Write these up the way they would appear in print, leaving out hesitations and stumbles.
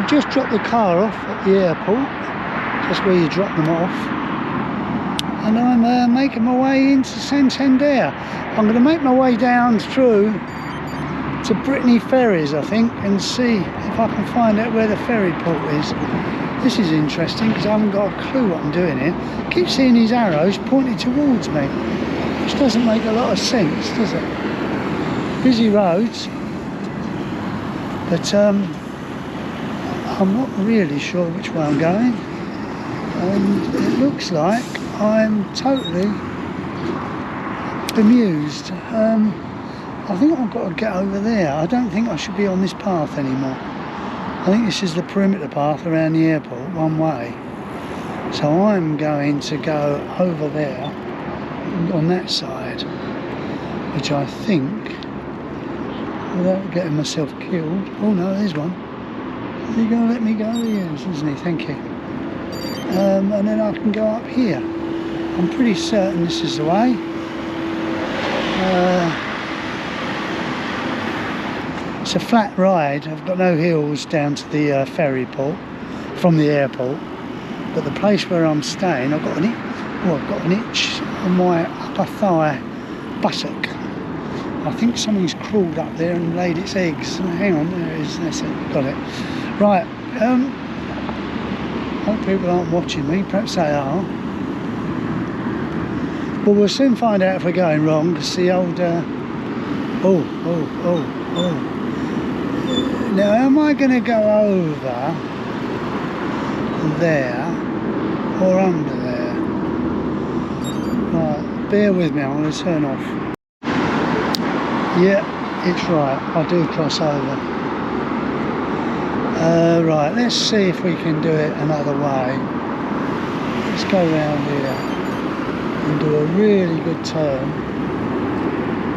just dropped the car off at the airport, just where you drop them off, and I'm making my way into Santander. I'm going to make my way down through to Brittany Ferries, I think, and see if I can find out where the ferry port is. This is interesting because I haven't got a clue what I'm doing here. I keep seeing these arrows pointing towards me, which doesn't make a lot of sense, does it? Busy roads, but I'm not really sure which way I'm going, and it looks like I'm totally bemused. I think I've got to get over there. I don't think I should be on this path anymore. I think this is the perimeter path around the airport, one way. So I'm going to go over there on that side, which I think, without getting myself killed. Oh no, there's one. Is he going to let me go? He is, isn't he? Thank you. And then I can go up here. I'm pretty certain this is the way. It's a flat ride. I've got no hills down to the ferry port from the airport, but the place where I'm staying, I've got an itch on my upper thigh buttock. I think something's crawled up there and laid its eggs. Hang on, there it is. That's it. Got it. Right. Hope people aren't watching me. Perhaps they are. Well, we'll soon find out if we're going wrong, because the old... Now, am I going to go over there or under there? Right, bear with me, I'm going to turn off. Yeah, it's right, I do cross over. Right, let's see if we can do it another way. Let's go round here and do a really good turn,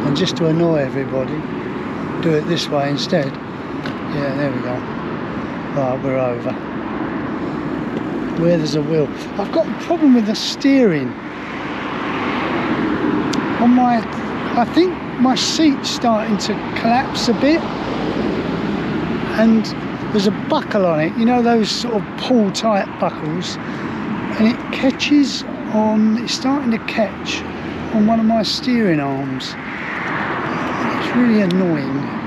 and just to annoy everybody, do it this way instead. Yeah, there we go. Right, we're over. Where there's a wheel. I've got a problem with the steering. I think my seat's starting to collapse a bit, and there's a buckle on it, you know, those sort of pull tight buckles, and it catches on, it's starting to catch on one of my steering arms. It's really annoying.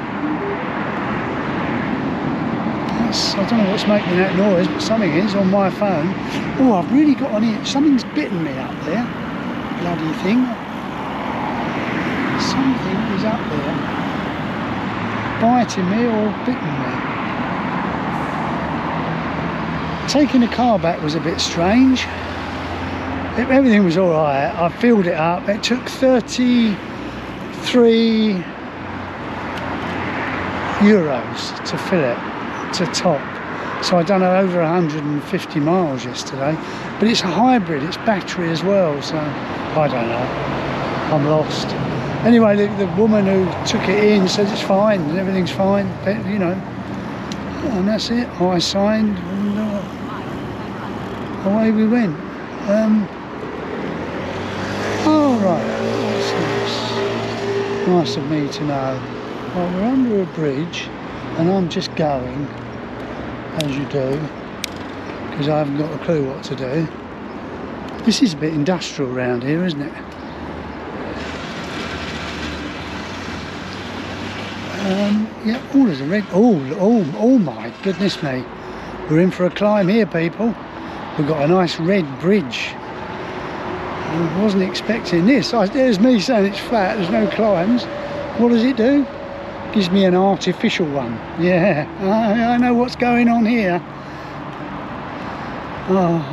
I don't know what's making that noise, but something is on my phone. Oh, I've really got an itch. Something's bitten me up there. Bloody thing. Something is up there, biting me or bitten me. Taking the car back was a bit strange. Everything was all right. I filled it up. It took 33 euros to fill it to top. So I'd done over 150 miles yesterday. But it's a hybrid. It's battery as well. So I don't know. I'm lost. Anyway, the woman who took it in said it's fine, everything's fine, but, you know, and that's it. I signed, and away we went. Oh, right, that's nice of me to know. Well, we're under a bridge, and I'm just going, as you do, because I haven't got a clue what to do. This is a bit industrial around here, isn't it? Yeah, oh, there's a red, oh my goodness me. We're in for a climb here, people. We've got a nice red bridge. I wasn't expecting this. There's me saying it's flat, there's no climbs. What does it do? Gives me an artificial one. Yeah, I know what's going on here. Oh.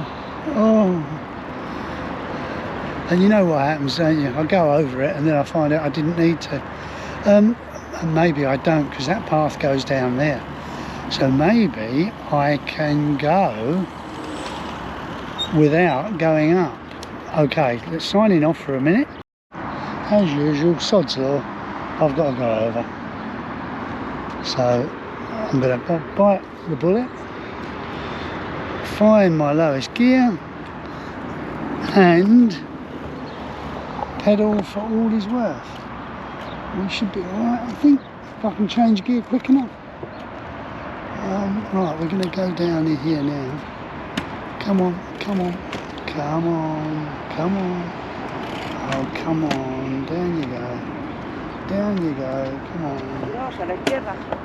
And you know what happens, don't you? I go over it and then I find out I didn't need to. And maybe I don't, because that path goes down there. So maybe I can go without going up. Okay, let's sign in off for a minute. As usual, sod's law, I've got to go over. So I'm going to bite the bullet, find my lowest gear, and pedal for all he's worth. We should be alright, I think, if I can change gear quick enough. Right, we're going to go down here now. Come on, come on, come on, come on. Oh, come on, down you go. Down you go, come on.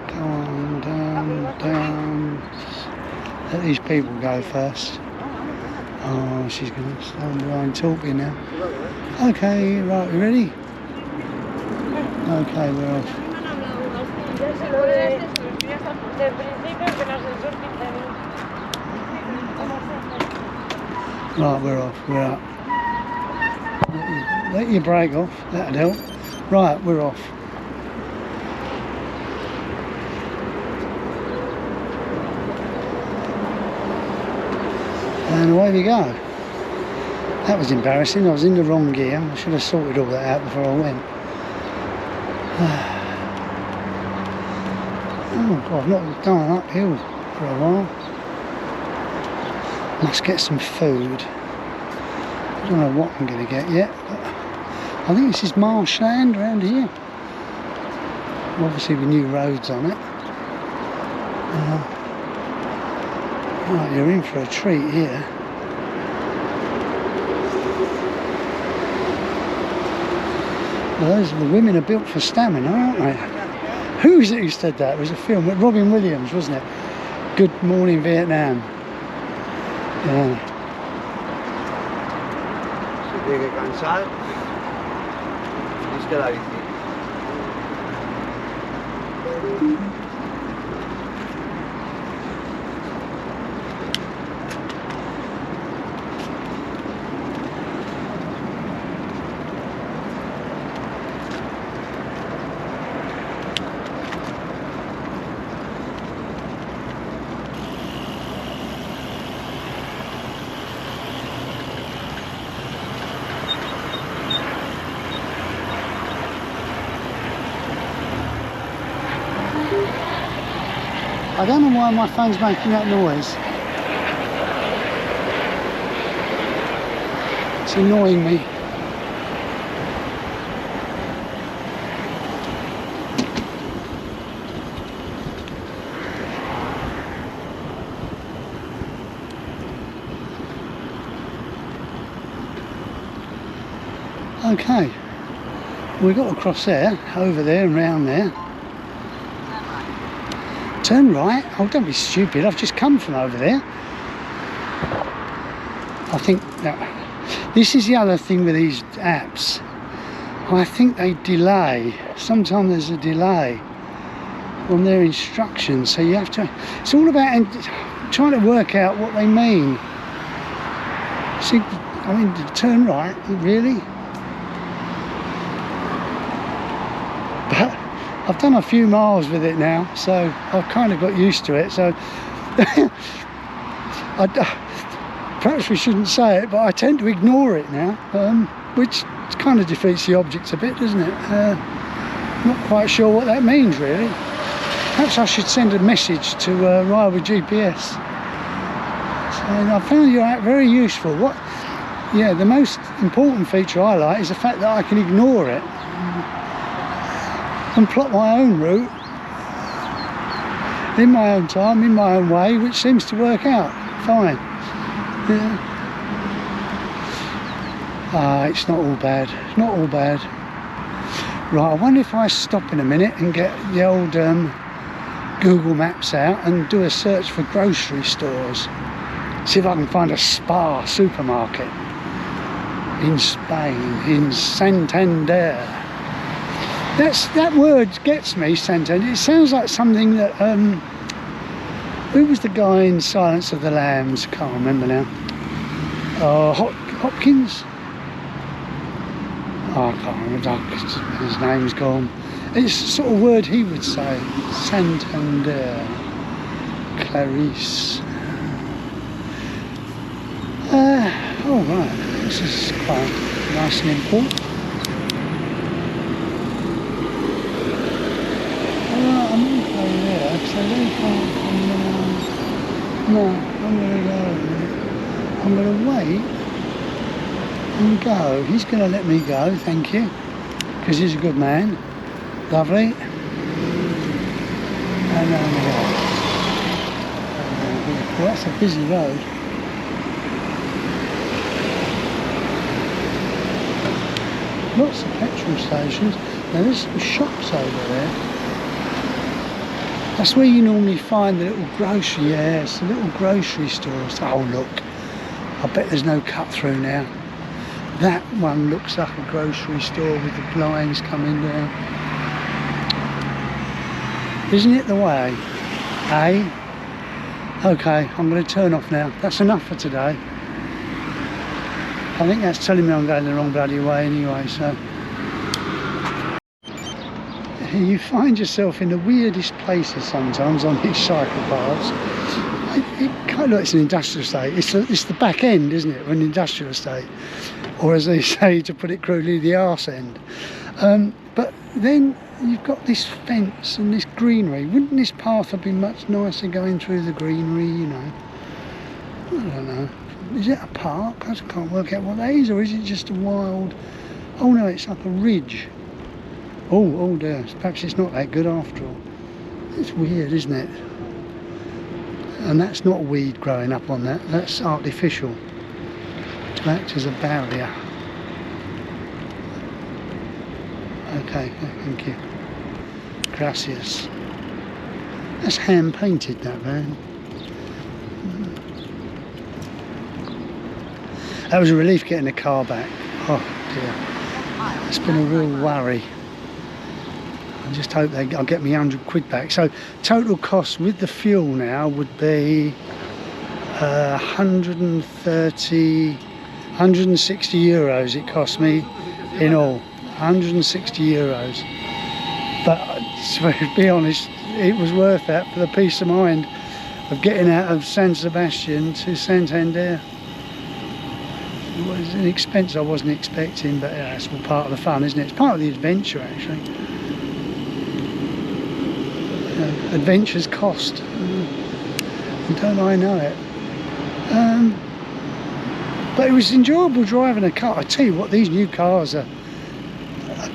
Come on, down. Let these people go first. Oh, she's going to stand behind talking now. Okay, right, we ready? Okay, we're off. Right, we're off, we're up. Let your brake off, that'd help. Right, we're off. And away we go. That was embarrassing, I was in the wrong gear. I should have sorted all that out before I went. Oh God, I've not gone uphill for a while. Must get some food. I don't know what I'm going to get yet, but I think this is marshland around here. Obviously with new roads on it. Right, you're in for a treat here. Well, those are the women are built for stamina, aren't they? Who was it who said that? It was a film with Robin Williams, wasn't it? Good Morning Vietnam. Yeah. Se tiene que cansar, es que la bici. I don't know why my phone's making that noise. It's annoying me. Okay, we got across there, over there and round there. Turn right. Oh, don't be stupid. I've just come from over there. I think that this is the other thing with these apps. I think they delay. Sometimes there's a delay on their instructions. So you have to, it's all about trying to work out what they mean. See, I mean, turn right, really? But I've done a few miles with it now, so I've kind of got used to it. So perhaps we shouldn't say it, but I tend to ignore it now, which kind of defeats the object a bit, doesn't it? Not quite sure what that means, really. Perhaps I should send a message to Ride with GPS. So I found your app very useful. Yeah, the most important feature I like is the fact that I can ignore it and plot my own route in my own time, in my own way, which seems to work out fine. Yeah. It's not all bad. Not all bad. Right, I wonder if I stop in a minute and get the old Google Maps out and do a search for grocery stores. See if I can find a Spa supermarket in Spain, in Santander. That word gets me, Santander. It sounds like something that who was the guy in Silence of the Lambs? Can't remember now. Hopkins? Oh, I can't remember. His name's gone. It's the sort of word he would say. Santander. Clarice. Oh right, this is quite nice and important. I'm going to go there, because I really can't come down. No, I'm going to wait and go. He's going to let me go, thank you, because he's a good man. Lovely. And there we go. Well, that's a busy road. Lots of petrol stations. Now there's some shops over there. That's where you normally find the little grocery, yeah, it's the little grocery stores. Oh look, I bet there's no cut through now. That one looks like a grocery store with the blinds coming down. Isn't it the way? Eh? Okay, I'm going to turn off now. That's enough for today. I think that's telling me I'm going the wrong bloody way anyway, so. You find yourself in the weirdest places sometimes on these cycle paths. It kind of looks an industrial estate. It's the back end, isn't it, of an industrial estate? Or as they say, to put it crudely, the arse end. But then you've got this fence and this greenery. Wouldn't this path have been much nicer going through the greenery, you know? I don't know. Is it a park? I can't work out what that is, or is it just a wild... Oh no, it's like a ridge. Oh dear, perhaps it's not that good after all. It's weird, isn't it? And that's not weed growing up on that, that's artificial to act as a barrier. Okay, thank you. Gracias. That's hand painted, that van. That was a relief getting the car back. Oh dear, it's been a real worry. I just hope I'll get me 100 quid back. So total cost with the fuel now would be 160 euros it cost me in all. 160 euros. But to be honest, it was worth that for the peace of mind of getting out of San Sebastian to Santander. It was an expense I wasn't expecting, but yeah, it's all part of the fun, isn't it? It's part of the adventure, actually. Adventures cost, and don't I know it. But it was enjoyable driving a car. I tell you what, these new cars are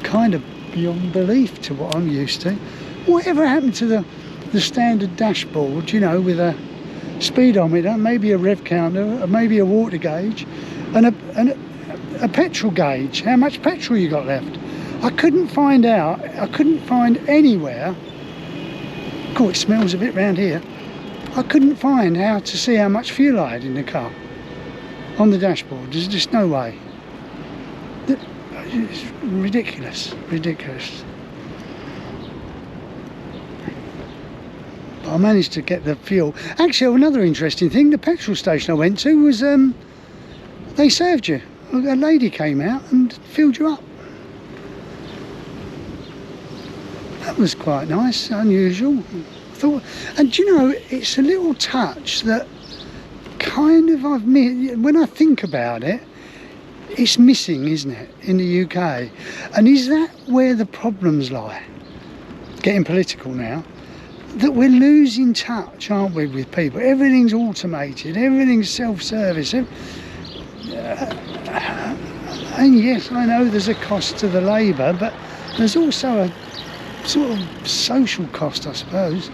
kind of beyond belief to what I'm used to. Whatever happened to the standard dashboard, you know, with a speedometer, maybe a rev counter, maybe a water gauge, and a petrol gauge, how much petrol you got left. I couldn't find anywhere. Oh, it smells a bit round here. I couldn't find how to see how much fuel I had in the car on the dashboard. There's just no way. It's ridiculous. But I managed to get the fuel. Actually, another interesting thing, the petrol station I went to was they served you. A lady came out and filled you up. That was quite nice, unusual. And you know, it's a little touch that kind of when I think about it, it's missing, isn't it, in the UK? And is that where the problems lie? Getting political now, that we're losing touch, aren't we, with people? Everything's automated, everything's self-service. And yes, I know there's a cost to the labour, but there's also a sort of social cost, I suppose.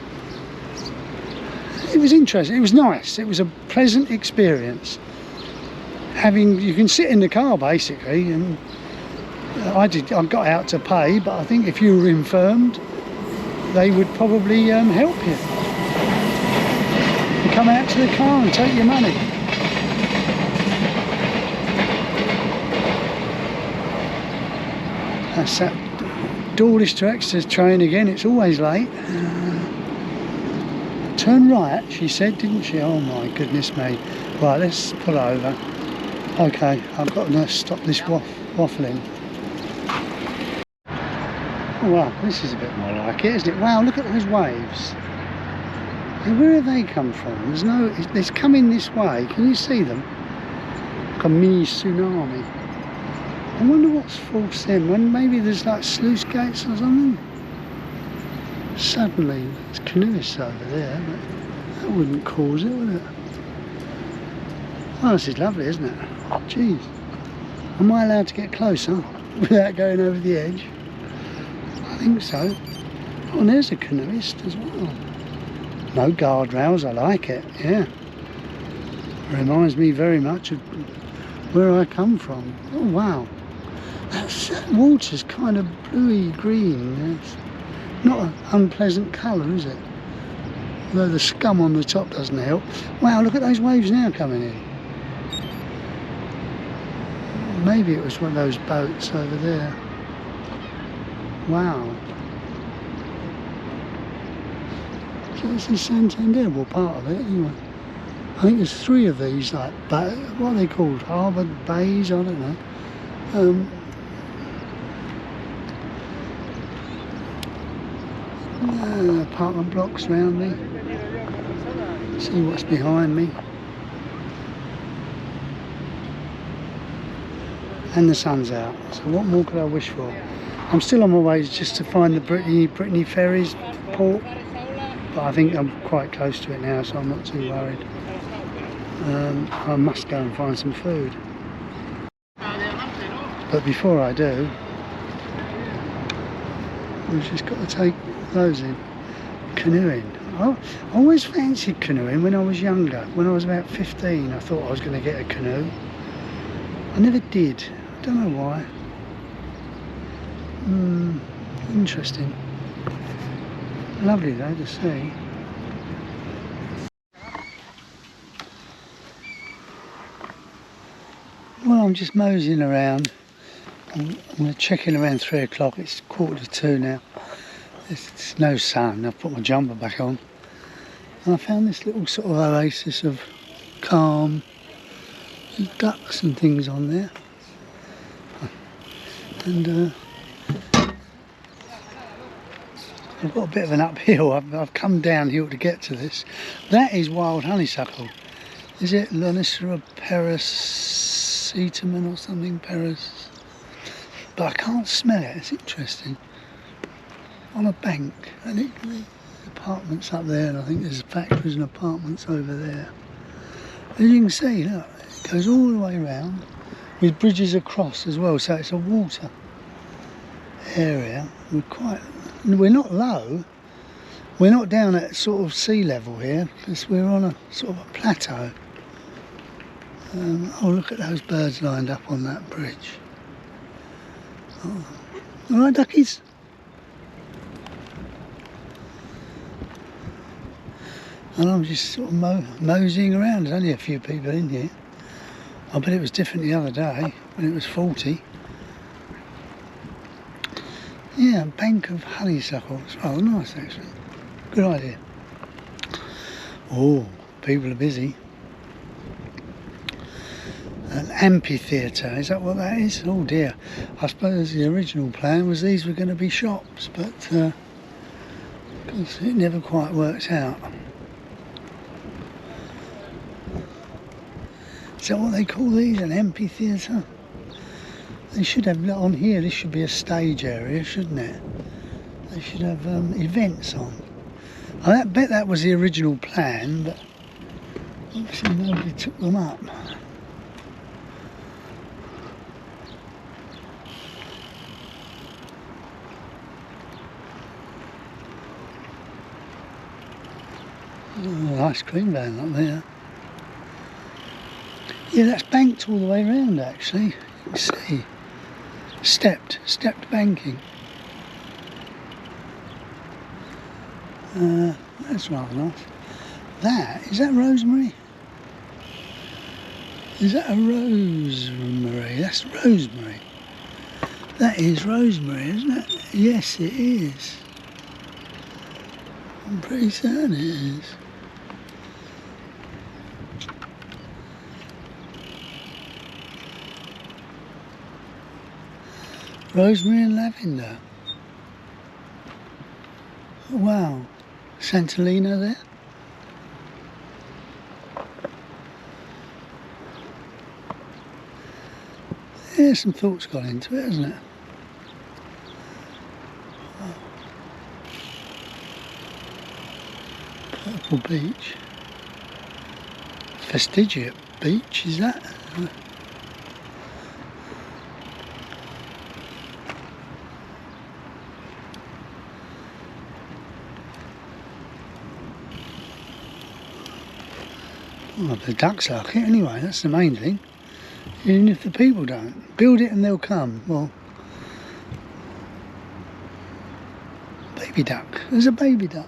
It was interesting, it was nice, it was a pleasant experience. You can sit in the car basically, and I got out to pay, but I think if you were infirmed, they would probably help you. You come out to the car and take your money. That's that Dawlish to Exeter train again, it's always late. Turn right, she said, didn't she? Oh my goodness me. Right, let's pull over. Okay, I've got to stop this waffling. Oh, well, this is a bit more like it, isn't it? Wow, look at those waves. And where have they come from? It's coming this way. Can you see them? Like a mini tsunami. I wonder what's forced them. When maybe there's like sluice gates or something. Suddenly, there's canoeists over there, but that wouldn't cause it, would it? Oh, this is lovely, isn't it? Jeez. Am I allowed to get closer without going over the edge? I think so. Oh, and there's a canoeist as well. No guardrails, I like it, yeah. Reminds me very much of where I come from. Oh wow, that water's kind of bluey green. It's not an unpleasant colour, is it? Although the scum on the top doesn't help. Wow, look at those waves now coming in. Maybe it was one of those boats over there. Wow. So this is Santander, well, part of it anyway. I think there's 3 of these, like, what are they called? Harbour bays? I don't know. Apartment blocks around me. See what's behind me. And the sun's out. So what more could I wish for? I'm still on my way just to find the Brittany Ferries port. But I think I'm quite close to it now, so I'm not too worried. I must go and find some food. But before I do, we've just got to take those in. Canoeing. I always fancied canoeing when I was younger. When I was about 15, I thought I was going to get a canoe. I never did. I don't know why. Interesting. Lovely though to see. Well, I'm just moseying around. I'm going to check in around 3 o'clock. It's 1:45 now. It's no sun. I've put my jumper back on. And I found this little sort of oasis of calm. There's ducks and things on there. And I've got a bit of an uphill. I've come downhill to get to this. That is wild honeysuckle. Is it Lonicera paracetamum or something? But I can't smell it. It's interesting. On a bank, and the apartments up there, and I think there's factories and apartments over there. As you can see, look, it goes all the way around with bridges across as well, so it's a water area. We're not low, we're not down at sort of sea level here, because we're on a sort of a plateau. Oh, look at those birds lined up on that bridge. Oh. All right, duckies. And I'm just sort of moseying around. There's only a few people in here. I bet it was different the other day when it was 40. Yeah, a bank of honeysuckle. It's rather nice actually. Good idea. Oh, people are busy. An amphitheatre, is that what that is? Oh dear. I suppose the original plan was these were going to be shops, but it never quite works out. Is that what they call these, an amphitheatre? They should have, on here, this should be a stage area, shouldn't it? They should have events on. I bet that was the original plan, but obviously nobody took them up. Oh, ice cream van up there. Yeah, that's banked all the way around actually. You can see. Stepped banking. That's rather nice. Is that rosemary? Is that a rosemary? That's rosemary. That is rosemary, isn't it? Yes, it is. I'm pretty certain it is. Rosemary and lavender. Oh, wow. Santolina there. Yeah, some thought's gone into it, hasn't it? Oh. Purple beach. Fastigiate beach, is that? Well, the ducks like it anyway, that's the main thing. Even if the people don't. Build it and they'll come. Well, baby duck. There's a baby duck.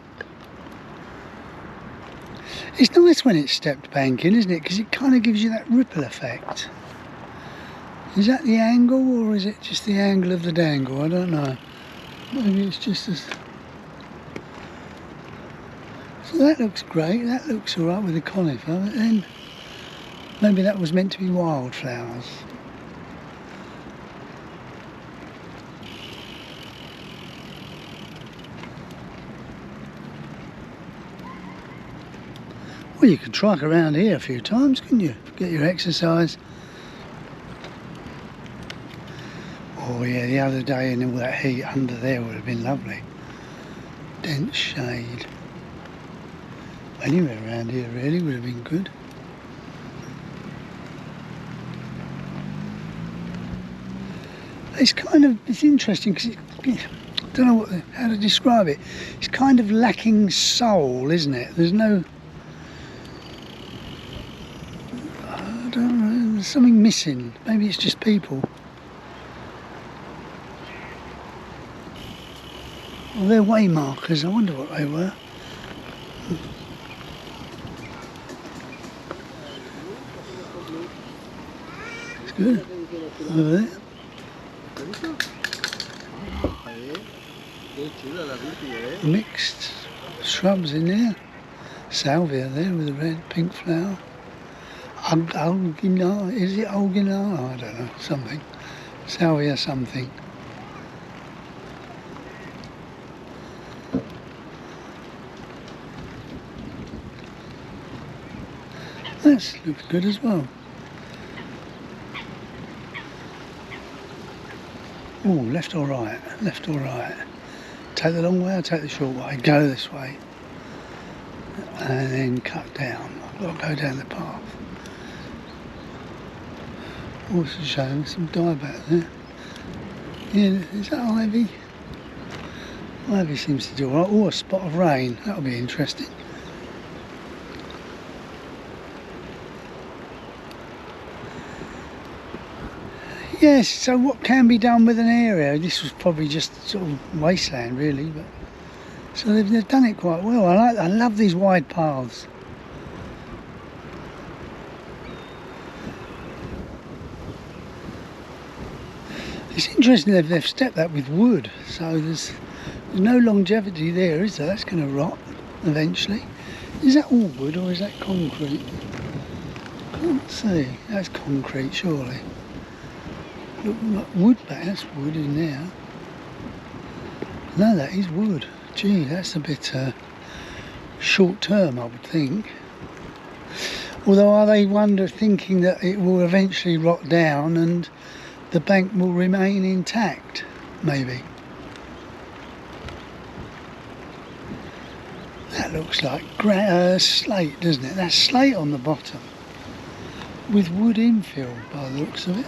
It's nice when it's stepped banking, isn't it? Because it kind of gives you that ripple effect. Is that the angle, or is it just the angle of the dangle? I don't know. Maybe it's just as... So that looks great. That looks alright with the conifer. But then maybe that was meant to be wildflowers. Well, you could trike around here a few times, couldn't you? Get your exercise. Oh yeah, the other day in all that heat under there would have been lovely. Dense shade. Anywhere around here really would have been good. It's kind of, it's interesting because I don't know how to describe it. It's kind of lacking soul, isn't it? There's no, I don't know, there's something missing. Maybe it's just people. Well, they're way markers. I wonder what they were. It's good. Over there. Mixed shrubs in there. Salvia there with a red pink flower. Algina, is it algina? Oh, I don't know, something. Salvia something. That looks good as well. Oh, left or right? Left or right? Take the long way or take the short way? Go this way. And then cut down. I've got to go down the path. Also showing some dieback there. Yeah, is that ivy? Ivy seems to do alright. Oh, a spot of rain. That'll be interesting. Yes, so what can be done with an area? This was probably just sort of wasteland really, but so they've done it quite well. I love these wide paths. It's interesting they've stepped that with wood, so there's no longevity there, is there? That's going to rot eventually. Is that all wood or is that concrete? Can't see. That's concrete, surely. Look, wood back, that's wood in there. No, that is wood. Gee, that's a bit short term, I would think. Although are they thinking that it will eventually rot down and the bank will remain intact, maybe? That looks like slate, doesn't it? That's slate on the bottom with wood infill by the looks of it.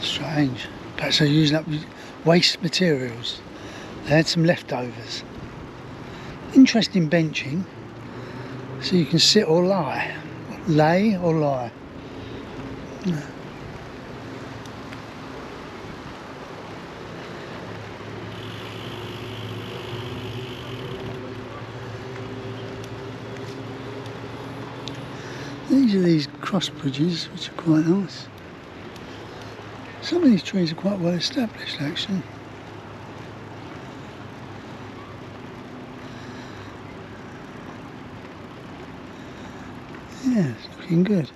Strange. Perhaps they're using up waste materials. They had some leftovers. Interesting benching. So you can sit or lie. Lay or lie. No. These are these cross bridges, which are quite nice. Some of these trees are quite well established actually. Yeah, it's looking good.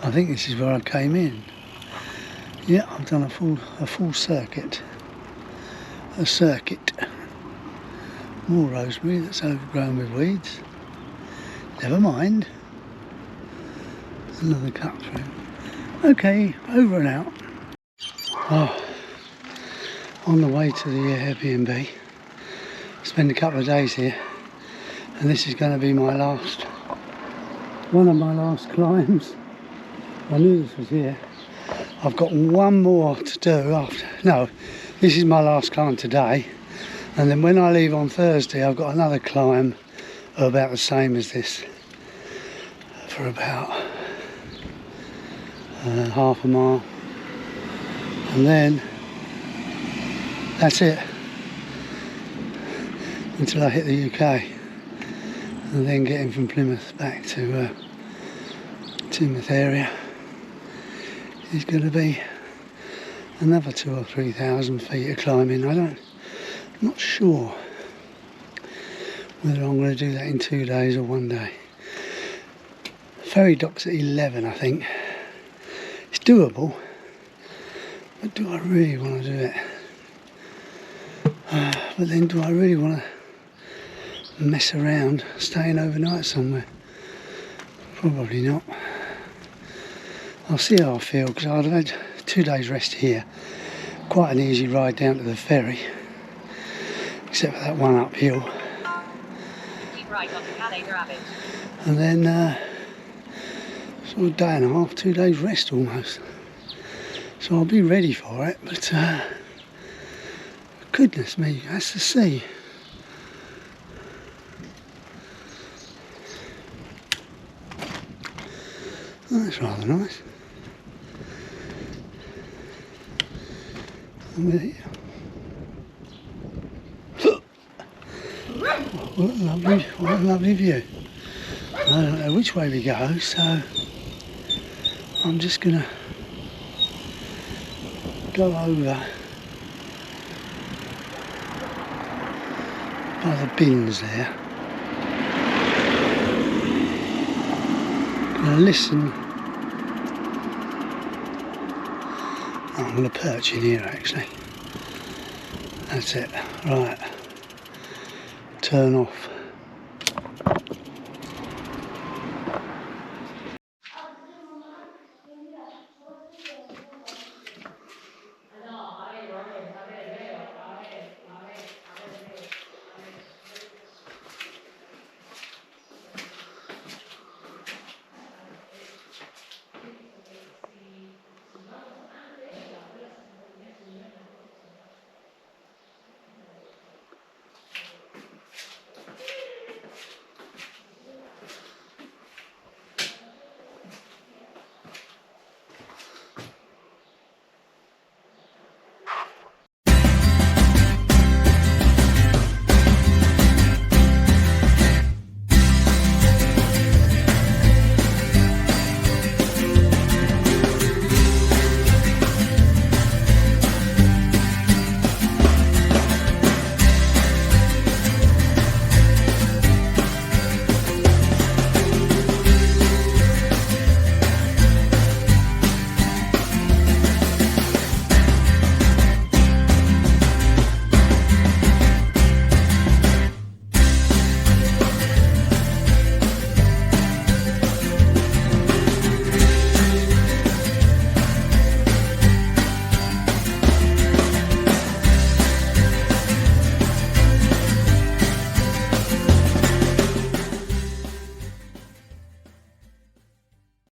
I think this is where I came in. Yeah, I've done a full circuit. A circuit. More rosemary that's overgrown with weeds. Never mind. Another cut through. Okay, over and out. Oh, on the way to the Airbnb. Spend a couple of days here, and this is going to be my one of my last climbs. I knew this was here. I've got one more to do after. No, this is my last climb today, and then when I leave on Thursday, I've got another climb are about the same as this for about half a mile, and then that's it until I hit the UK, and then getting from Plymouth back to Plymouth area is going to be another 2,000 or 3,000 feet of climbing. I'm not sure whether I'm going to do that in 2 days or 1 day. Ferry dock's at 11, I think. It's doable, but do I really want to do it? But then do I really want to mess around staying overnight somewhere? Probably not. I'll see how I feel, because I've had 2 days rest here. Quite an easy ride down to the ferry, except for that one uphill. Keep right onto Calais Rabbit. And then sort of day and a half, 2 days rest almost. So I'll be ready for it, but goodness me, that's the sea. That's rather nice. What a lovely view. I don't know which way we go, so I'm just gonna go over by the bins there. Gonna listen. Oh, I'm gonna perch in here actually. That's it. Right. Turn off.